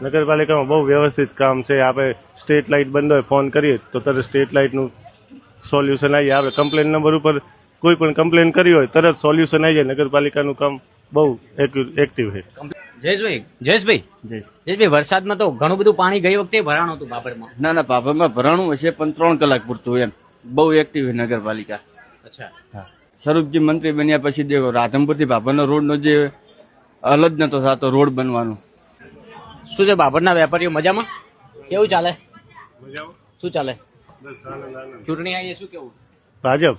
નગરપાલિકામાં બહુ વ્યવસ્થિત કામ છે. આપણે સ્ટ્રીટ લાઇટ બંધ હોય ફોન કરીએ તો તરત સ્ટ્રીટ લાઇટનું સોલ્યુશન આવી જાય. આપણે કમ્પ્લેન નંબર ઉપર કોઈ પણ કમ્પ્લેન કરી હોય તરત સોલ્યુશન આવી જાય. નગરપાલિકાનું કામ બહુ એક્ટિવ છે. જયેશભાઈ વરસાદમાં તો ઘણું બધું પાણી ગઈ વખતે ભરાણું હતું બાબરમાં. ના બાબરમાં ભરાણું હશે પણ 3 કલાક પૂરતું એમ. બહુ એક્ટિવ છે નગરપાલિકા. અચ્છા હા, સ્વરૂપજી મંત્રી બન્યા પછી દેખો રાધનપુરથી બાબરનો રોડનો જે અલગ નતો થતો રોડ બનવાનો. શું છે બાબરના વેપારીઓ મજામાં? કેવું ચાલે? શું ચાલે? ચૂંટણી આવી શું કેવું? ભાજપ.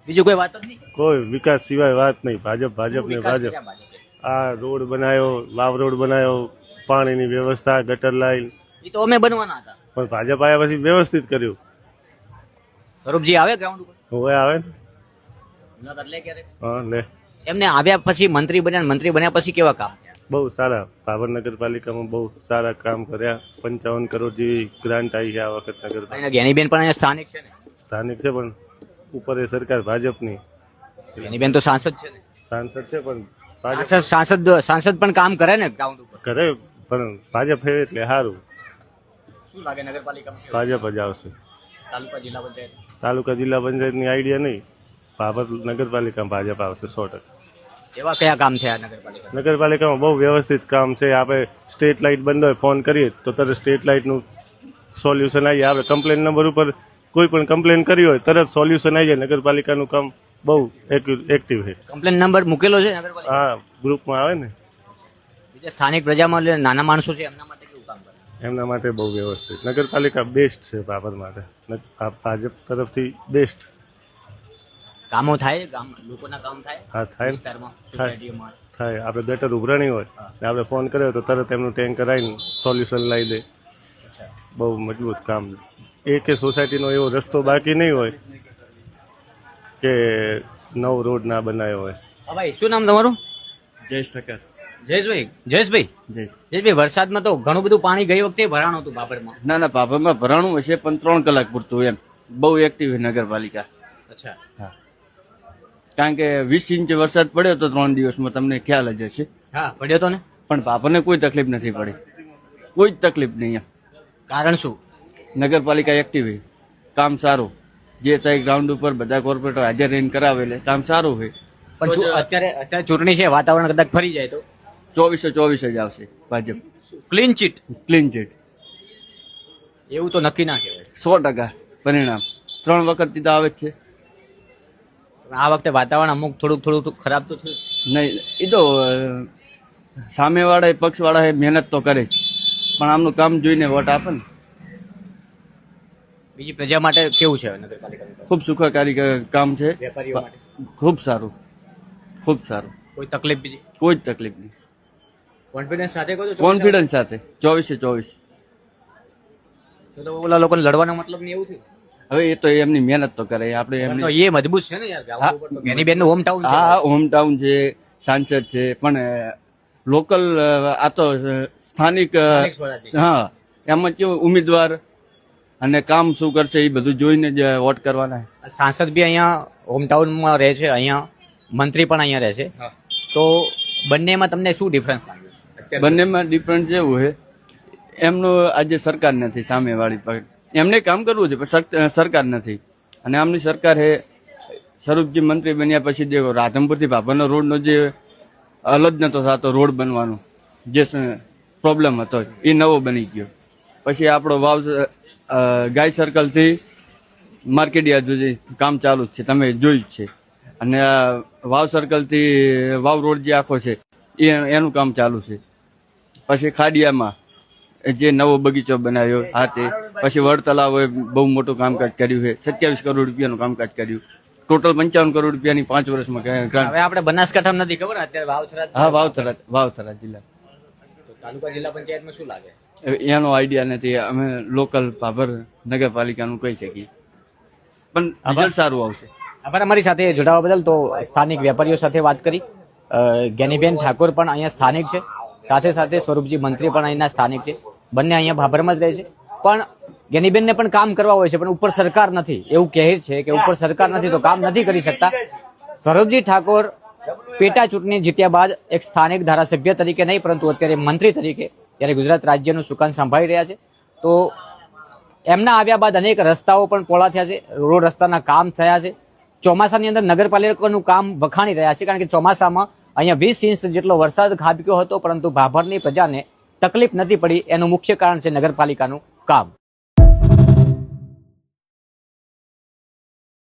બીજું કોઈ વાત જ નહીં. કોઈ વિકાસ સિવાય વાત નહીં. ભાજપ ને ભાજપ. આ રોડ બનાવ્યો, વાવ રોડ બનાવ્યો, પાણીની વ્યવસ્થા, ગટર લાઈન એ તો અમે બનવાના હતા પણ ભાજપ આવ્યા પછી વ્યવસ્થિત કર્યું. સ્વરૂપજી આવે ગ્રાઉન્ડ ઉપર? હવે આવે ને. મુલાકાત લે ક્યારે? હા લે. એમને આવ્યા પછી મંત્રી બન્યા પછી કેવા કામ? બહુ સારા. ભાભર નગરપાલિકામાં બહુ સારા કામ કર્યા. 55 કરોડ જેવી ગ્રાન્ટ આવી છે આ વખત નગરપાલિકા. જ્ઞાનીબેન પણ અહીંયા સ્થાનિક છે ને? સ્થાનિક છે પણ ઉપર એ સરકાર ભાજપની. જ્ઞાનીબેન તો સાંસદ છે ને? સાંસદ છે પણ સાંસદ પણ કામ કરે ને ગ્રાઉન્ડ ઉપર? કરે પણ ભાજપ છે એટલે સારું. શું લાગે નગરપાલિકામાં ભાજપ જ આવશે. તાલુકા જિલ્લા પંચાયત? તાલુકા જિલ્લા પંચાયતની આઈડિયા નહીં. ભાભર નગરપાલિકામાં ભાજપ આવશે 100%. એવા કયા કામ છે આ નગરપાલિકા? નગરપાલિકામાં બહુ વ્યવસ્થિત કામ છે. આપણે સ્ટ્રીટ લાઇટ બંધ હોય ફોન કરીએ તો તરત સ્ટ્રીટ લાઇટનું સોલ્યુશન આવી જાય. આપણે કમ્પ્લેન નંબર ઉપર કોઈ પણ કમ્પ્લેન કરી હોય તરત સોલ્યુશન આવી જાય. નગરપાલિકાનું કામ બહુ એક્ટિવ છે. કમ્પ્લેન નંબર મૂકેલો છે નગરપાલિકા? હા, ગ્રુપમાં આવે ને. બીજા સ્થાનિક પ્રજામાં નાના માણસો છે એમના માટે કેવું કામ કરે? એમના માટે બહુ વ્યવસ્થિત. નગરપાલિકા બેસ્ટ છે ભાભર માટે. ભાજપ તરફથી બેસ્ટ કામો થાય, લોકોના કામ થાય. હા થાય વિસ્તારમાં, થાય સોસાયટીઓમાં થાય. આપણે ગટર ઉભરાણી હોય ને આપણે ફોન કર્યો તો તરત એમનું ટેન્કર આવીને સોલ્યુશન લાવી દે. બહુ મજબૂત કામ. એક સોસાયટીનો એવો રસ્તો બાકી નહીં હોય કે નવો રોડ ના બનાવ્યો હોય. હા ભાઈ, શું નામ તમારું? જયેશ ઠક્કર. જયેશભાઈ વરસાદમાં તો ઘણું બધું પાણી ગઈ વખતે ભરાણું હતું બાબરમાં. ના બાબરમાં ભરાણું હશે પણ 3 કલાક પૂરતું એમ. બહુ એક્ટિવ છે નગરપાલિકા. અચ્છા. હા, કારણ કે 20 ઇંચ વરસાદ પડ્યો તો 3 દિવસમાં, તમને ખ્યાલ જ હશે. હા, પડ્યો તો ને. પણ બાબરને કોઈ તકલીફ નથી પડી. કોઈ જ તકલીફ નહીં એમ. કારણ શું? નગરપાલિકા એક્ટિવ છે, કામ સારું. જે થાય ગ્રાઉન્ડ ઉપર બધા કોર્પોરેટર હાજર રહીને કરાવે એટલે કામ સારું છે. પણ અત્યારે ચૂંટણી છે, વાતાવરણ કદાચ ફરી જાય તો 24 જ આવશે ભાજપ. ક્લીન ચીટ એવું તો નક્કી ના કહેવાય. 100% પરિણામ 3 વખતથી તો આવે જ છે. આ વખતે વાતાવરણ અમુક થોડુંક ખરાબ તો થયું નહીં. એ તો સામેવાળા પક્ષવાળા મહેનત તો કરે જ પણ આમનું કામ જોઈને વોટ આપે ને. બીજી પ્રજા માટે કેવું છે નગરપાલિકા? ખૂબ સુખાકારી કામ છે. વેપારીઓ માટે ખૂબ સારું. કોઈ તકલીફ બીજી? કોઈ જ તકલીફ નહીં. કોન્ફિડન્સ સાથે કહો છો? કોન્ફિડન્સ સાથે 24/24. તો ઓલા લોકોને લડવાનો મતલબ નહીં એવું થયું? હવે એ તો એમની મહેનત તો કરે. આપણે એમની એ મજબૂત છે ને યાર. જ્ઞાનીબેન નું હોમ ટાઉન. હા, હોમ ટાઉન છે, સાંસદ છે, પણ લોકલ આ તો સ્થાનિક. હા, એમાં કેવું ઉમેદવાર અને કામ શું કરશે એ બધું જોઈને જ વોટ કરવાના. સાંસદ બી અહીંયા હોમ ટાઉનમાં રહે છે, અહીંયા મંત્રી પણ અહીંયા રહે છે. તો બંનેમાં તમને શું ડિફરન્સ લાગ્યું? બંનેમાં ડિફરન્સ એવું છે, એમનું આજે સરકાર નથી સામેવાળી પાસે. એમને કામ કરવું છે પણ સરકાર નથી. અને આમની સરકાર છે. સ્વરૂપજી મંત્રી બન્યા પછી દેખો રાધનપુરથી બાબરનો રોડનો જે અલગ નતો થતો રોડ બનવાનો, જે પ્રોબ્લેમ હતો એ નવો બની ગયો. પછી આપણો વાવ ગાય સર્કલથી માર્કેટયાર્ડ સુધી કામ ચાલુ જ છે, તમે જોયું જ છે. અને વાવ સર્કલથી વાવ રોડ જે આખો છે એનું કામ ચાલુ છે. પછી ખાડિયામાં જે નવો બગીચો બનાવ્યો હાથે. પછી વડ તલાવે બહુ મોટું કામકાજ કર્યું છે. 27 કરોડ રૂપિયાનું કામકાજ કર્યું. ટોટલ 55 કરોડ રૂપિયાની 5 વર્ષમાં ગ્રાન્ટ. હવે આપણે બનાસકાંઠામાં નથી ખબર અત્યારે વાવથરા. હા, વાવથરા જિલ્લા. તાલુકા જિલ્લા પંચાયતમાં શું લાગે? એનો આઈડિયા નથી. અમે લોકલ ભાભર નગરપાલિકાનું કહી શકીએ પણ રિઝલ્ટ સારું આવશે. આભાર અમારી સાથે જોડાવા બદલ. તો સ્થાનિક વેપારીઓ સાથે વાત કરી. જ્ઞાનીબેન ઠાકોર પણ અહીંયા સ્થાનિક છે, સાથે સ્વરૂપજી મંત્રી પણ અહીંના સ્થાનિક છે. બંને અહીંયા ભાભરમાં જ રહે છે. પણ જ્ઞાનીબેનને પણ કામ કરવા હોય છે પણ ઉપર સરકાર નથી, એવું કહે છે કે ઉપર સરકાર નથી તો કામ નથી કરી શકતા. સ્વરૂપજી ઠાકોર પેટા ચૂંટણી જીત્યા બાદ એક સ્થાનિક ધારાસભ્ય તરીકે નહીં પરંતુ અત્યારે મંત્રી તરીકે જ્યારે ગુજરાત રાજ્યનું સુકાન સંભાળી રહ્યા છે. તો એમના આવ્યા બાદ અનેક રસ્તાઓ પણ પહોળા થયા છે, રોડ રસ્તાના કામ થયા છે. ચોમાસાની અંદર નગરપાલિકાનું કામ વખાણી રહ્યા છે, કારણ કે ચોમાસામાં અહીંયા 20 ઇંચ જેટલો વરસાદ ખાબક્યો હતો, પરંતુ ભાભરની પ્રજાને તકલીફ નથી પડી. એનું મુખ્ય કારણ છે નગરપાલિકાનું કામ.